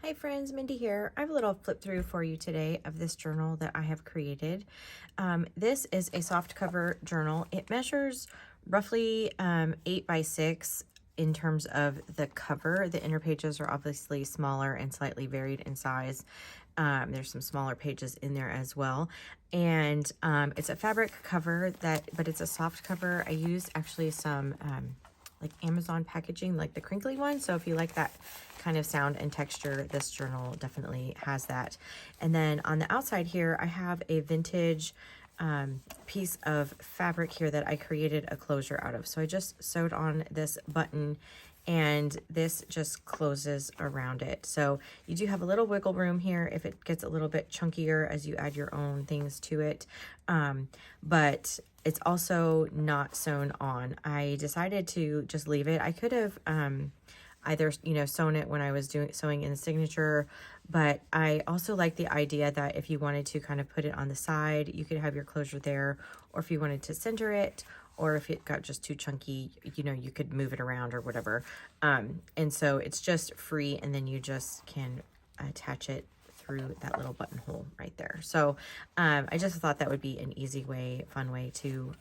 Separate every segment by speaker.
Speaker 1: Hi friends, Mindy here. I have a little flip through for you today of this journal that I have created. This is a soft cover journal. It measures roughly 8 by 6 in terms of the cover. The inner pages are obviously smaller and slightly varied in size. There's some smaller pages in there as well. And it's a fabric cover but it's a soft cover. I used actually some like Amazon packaging, like the crinkly one. So if you like that kind of sound and texture, this journal definitely has that. And then on the outside here, I have a vintage piece of fabric here that I created a closure out of. So I just sewed on this button and this just closes around it. So you do have a little wiggle room here if it gets a little bit chunkier as you add your own things to it. But it's also not sewn on. I decided to just leave it. I could have either, sewn it when I was sewing in the signature, but I also like the idea that if you wanted to kind of put it on the side, you could have your closure there, or if you wanted to center it, or if it got just too chunky, you could move it around or whatever. And so it's just free, and then you just can attach it through that little buttonhole right there. So I just thought that would be an easy way, fun way to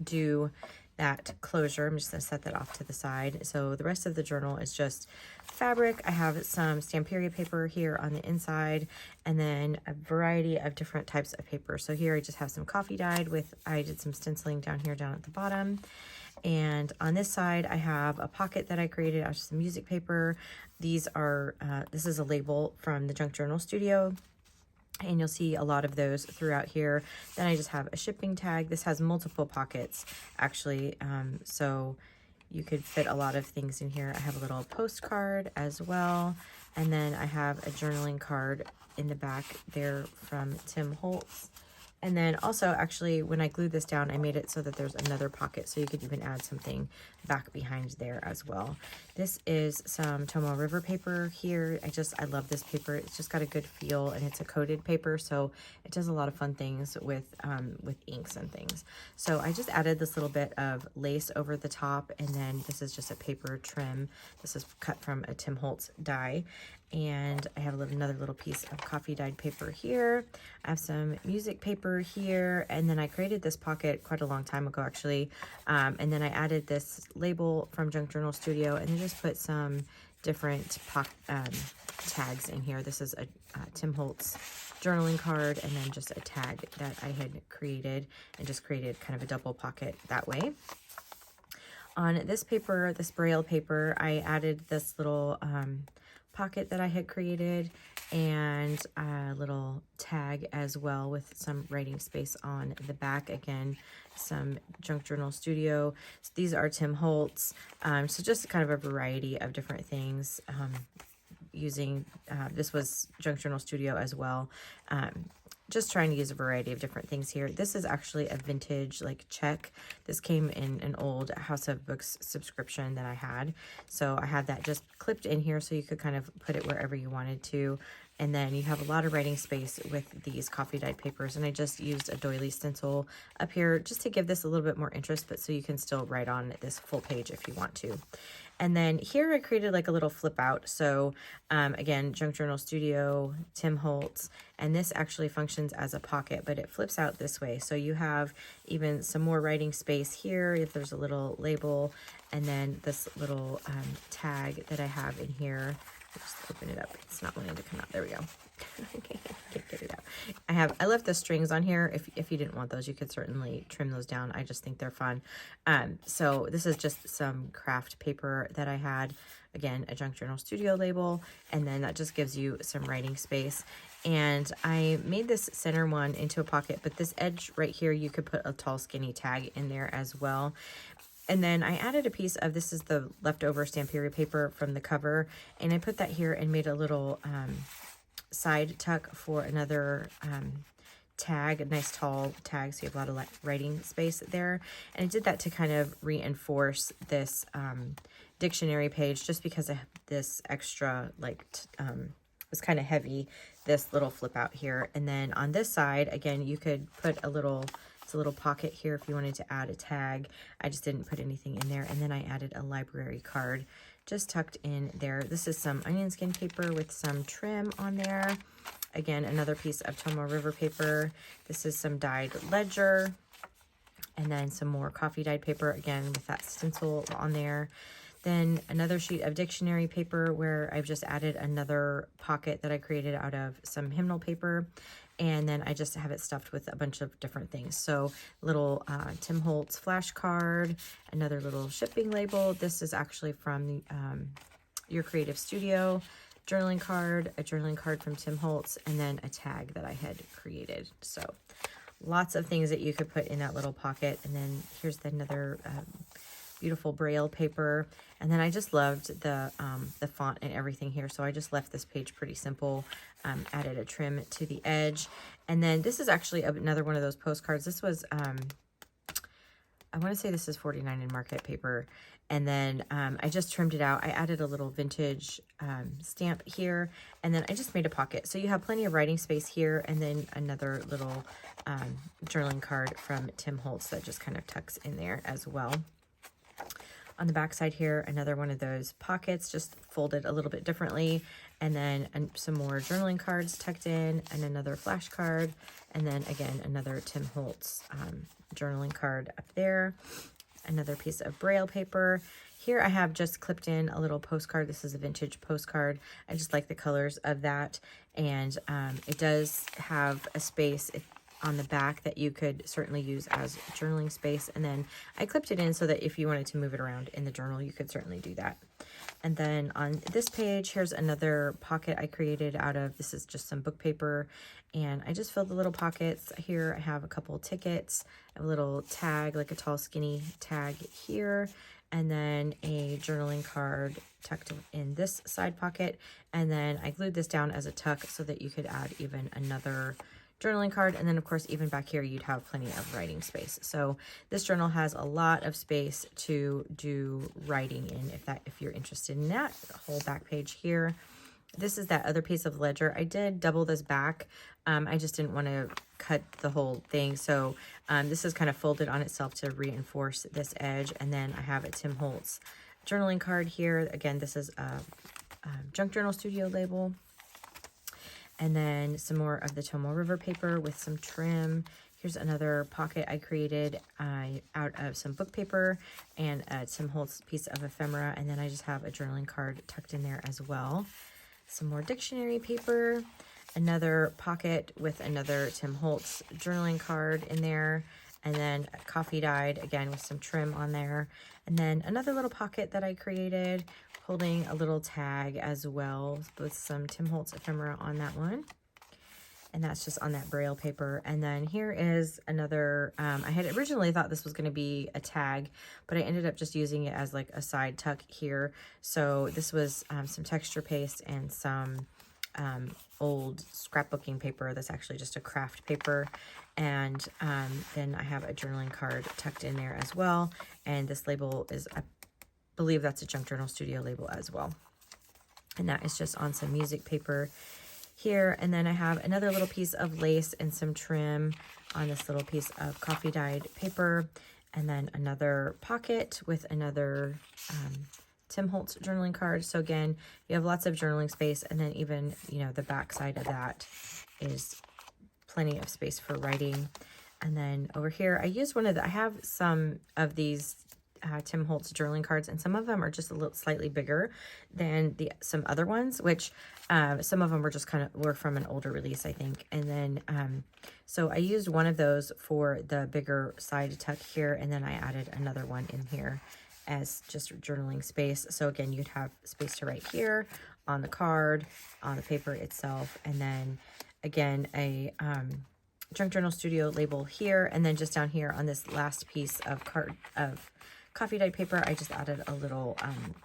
Speaker 1: do that closure. I'm just going to set that off to the side. So the rest of the journal is just fabric. I have some Stamperia paper here on the inside, and then a variety of different types of paper. So here I just have some coffee dyed I did some stenciling down here, down at the bottom. And on this side, I have a pocket that I created out of some music paper. These are, this is a label from the Junk Journal Studio, and you'll see a lot of those throughout here. Then I just have a shipping tag. This has multiple pockets, actually, so you could fit a lot of things in here. I have a little postcard as well, and then I have a journaling card in the back there from Tim Holtz. And then also, actually, when I glued this down, I made it so that there's another pocket, so you could even add something back behind there as well. This is some Tomoe River paper here. I love this paper. It's just got a good feel, and it's a coated paper, so it does a lot of fun things with inks and things. So I just added this little bit of lace over the top, and then this is just a paper trim. This is cut from a Tim Holtz die. And I have another little piece of coffee dyed paper here. I have some music paper here, and then I created this pocket quite a long time ago, actually. And then I added this label from Junk Journal Studio, and then just put some different tags in here. This is a Tim Holtz journaling card, and then just a tag that I had created, and just created kind of a double pocket that way. On this paper, this Braille paper, I added this little pocket that I had created, and a little tag as well with some writing space on the back. Again, some Junk Journal Studio. So these are Tim Holtz. So just kind of a variety of different things. Using this was Junk Journal Studio as well. Just trying to use a variety of different things here. This is actually a vintage check. This came in an old House of Books subscription that I had. So I had that just clipped in here so you could kind of put it wherever you wanted to. And then you have a lot of writing space with these coffee dyed papers. And I just used a doily stencil up here just to give this a little bit more interest, but so you can still write on this full page if you want to. And then here I created a little flip out. So again, Junk Journal Studio, Tim Holtz, and this actually functions as a pocket, but it flips out this way. So you have even some more writing space here if there's a little label, and then this little tag that I have in here. I'll just open it up. It's not wanting to come out. There we go. Okay, can't get it out. I left the strings on here. If you didn't want those, you could certainly trim those down. I just think they're fun. So this is just some craft paper that I had. Again, a Junk Journal Studio label, and then that just gives you some writing space. And I made this center one into a pocket, but this edge right here, you could put a tall, skinny tag in there as well. And then I added a piece of, this is the leftover Stamperia paper from the cover, and I put that here and made a little side tuck for another tag, a nice tall tag, so you have a lot of writing space there. And I did that to kind of reinforce this dictionary page, just because of this extra, was kind of heavy, this little flip out here. And then on this side, again, you could put it's a little pocket here if you wanted to add a tag. I just didn't put anything in there. And then I added a library card just tucked in there. This is some onion skin paper with some trim on there. Again, another piece of Tomoe River paper. This is some dyed ledger. And then some more coffee dyed paper, again, with that stencil on there. Then another sheet of dictionary paper where I've just added another pocket that I created out of some hymnal paper. And then I just have it stuffed with a bunch of different things. So little Tim Holtz flashcard, another little shipping label. This is actually from Your Creative Studio. Journaling card, a journaling card from Tim Holtz, and then a tag that I had created. So lots of things that you could put in that little pocket. And then here's another beautiful braille paper. And then I just loved the font and everything here. So I just left this page pretty simple, added a trim to the edge. And then this is actually another one of those postcards. This was, I want to say this is 49 in market paper. And then I just trimmed it out. I added a little vintage stamp here, and then I just made a pocket. So you have plenty of writing space here, and then another little journaling card from Tim Holtz that just kind of tucks in there as well. On the back side here, another one of those pockets, just folded a little bit differently, and then some more journaling cards tucked in, and another flash card, and then again another Tim Holtz journaling card up there. Another piece of braille paper. Here I have just clipped in a little postcard. This is a vintage postcard. I just like the colors of that. And it does have a space on the back that you could certainly use as journaling space. And then I clipped it in so that if you wanted to move it around in the journal, you could certainly do that. And then on this page, here's another pocket I created out of, this is just some book paper. And I just filled the little pockets. Here I have a couple tickets, a little tag, like a tall skinny tag here, and then a journaling card tucked in this side pocket. And then I glued this down as a tuck so that you could add even another journaling card. And then of course, even back here, you'd have plenty of writing space. So this journal has a lot of space to do writing in if you're interested in that. The whole back page here. This is that other piece of ledger. I did double this back. I just didn't want to cut the whole thing. So this is kind of folded on itself to reinforce this edge. And then I have a Tim Holtz journaling card here. Again, this is a Junk Journal Studio label. And then some more of the Tomoe River paper with some trim. Here's another pocket I created out of some book paper and a Tim Holtz piece of ephemera. And then I just have a journaling card tucked in there as well. Some more dictionary paper, another pocket with another Tim Holtz journaling card in there, and then coffee dyed, again with some trim on there. And then another little pocket that I created holding a little tag as well with some Tim Holtz ephemera on that one. And that's just on that braille paper. And then here is another, I had originally thought this was going to be a tag, but I ended up just using it as like a side tuck here. So this was some texture paste and some old scrapbooking paper. That's actually just a craft paper. And then I have a journaling card tucked in there as well. And this label is, I believe that's a Junk Journal Studio label as well. And that is just on some music paper here. And then I have another little piece of lace and some trim on this little piece of coffee dyed paper. And then another pocket with another Tim Holtz journaling card. So again, you have lots of journaling space, and then even, you know, the back side of that is plenty of space for writing. And then over here, I used one of the, I have some of these Tim Holtz journaling cards, and some of them are just a little slightly bigger than some other ones, which some of them were just were from an older release, I think. And then so I used one of those for the bigger side tuck here, and then I added another one in here as just journaling space. So again, you'd have space to write here on the card, on the paper itself, and then again a Junk Journal Studio label here, and then just down here on this last piece of coffee dyed paper, I just added a little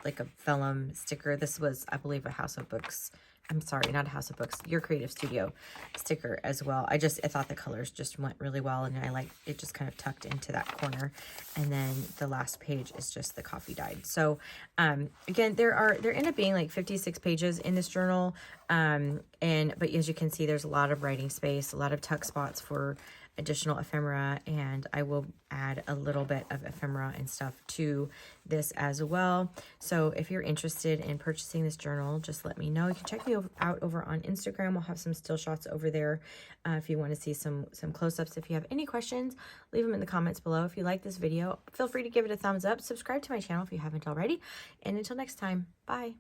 Speaker 1: like a vellum sticker. This was, I believe, a House of Books. I'm sorry, not a House of Books, Your Creative Studio sticker as well. I thought the colors just went really well, and I like it just kind of tucked into that corner. And then the last page is just the coffee dyed. So again, there end up being like 56 pages in this journal. But as you can see, there's a lot of writing space, a lot of tuck spots for additional ephemera, and I will add a little bit of ephemera and stuff to this as well. So if you're interested in purchasing this journal, just let me know. You can check me out over on Instagram. We'll have some still shots over there if you want to see some close-ups. If you have any questions, leave them in the comments below. If you like this video, feel free to give it a thumbs up. Subscribe to my channel if you haven't already. And until next time, bye.